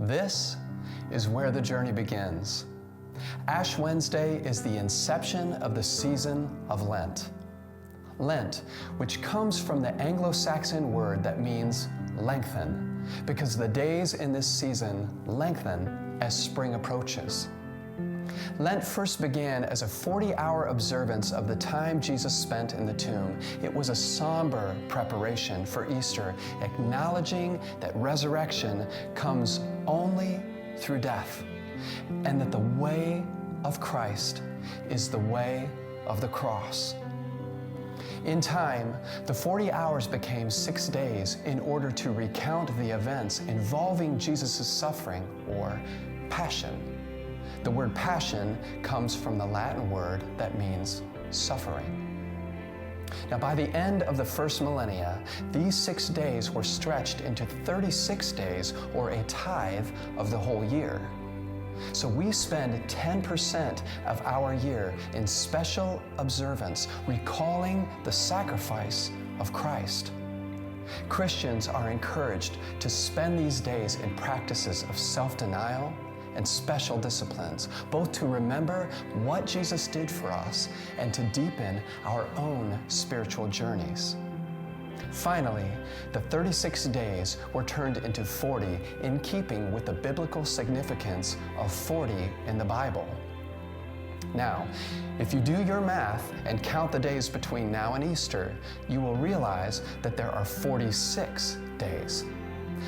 This is where the journey begins. Ash Wednesday is the inception of the season of Lent. Lent, which comes from the Anglo-Saxon word that means lengthen, because the days in this season lengthen as spring approaches. Lent first began as a 40-hour observance of the time Jesus spent in the tomb. It was a somber preparation for Easter, acknowledging that resurrection comes only through death, and that the way of Christ is the way of the cross. In time, the 40 hours became 6 days in order to recount the events involving Jesus' suffering, or passion. The word passion comes from the Latin word that means suffering. Now, by the end of the first millennia, these 6 days were stretched into 36 days, or a tithe of the whole year. So we spend 10% of our year in special observance, recalling the sacrifice of Christ. Christians are encouraged to spend these days in practices of self-denial and special disciplines, both to remember what Jesus did for us and to deepen our own spiritual journeys. Finally, the 36 days were turned into 40 in keeping with the biblical significance of 40 in the Bible. Now, if you do your math and count the days between now and Easter, you will realize that there are 46 days.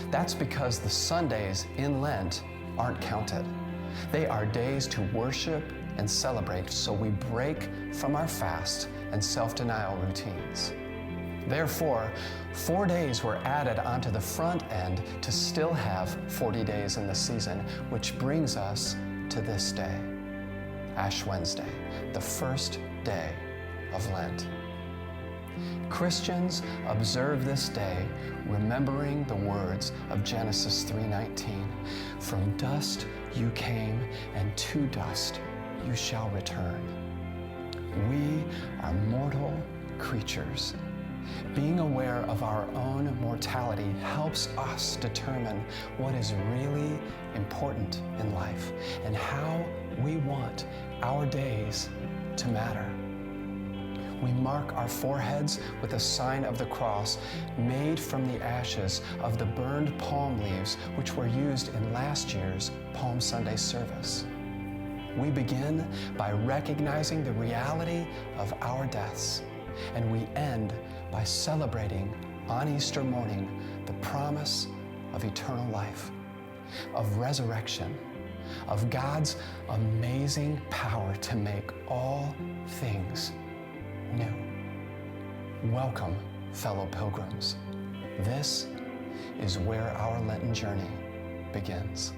That's because the Sundays in Lent aren't counted. They are days to worship and celebrate, so we break from our fast and self-denial routines. Therefore, 4 days were added onto the front end to still have 40 days in the season, which brings us to this day, Ash Wednesday, the first day of Lent. Christians observe this day remembering the words of Genesis 3:19, "From dust you came, and to dust you shall return." We are mortal creatures. Being aware of our own mortality helps us determine what is really important in life and how we want our days to matter. We mark our foreheads with a sign of the cross made from the ashes of the burned palm leaves which were used in last year's Palm Sunday service. We begin by recognizing the reality of our deaths, and we end by celebrating on Easter morning the promise of eternal life, of resurrection, of God's amazing power to make all things new. Welcome, fellow pilgrims. This is where our Lenten journey begins.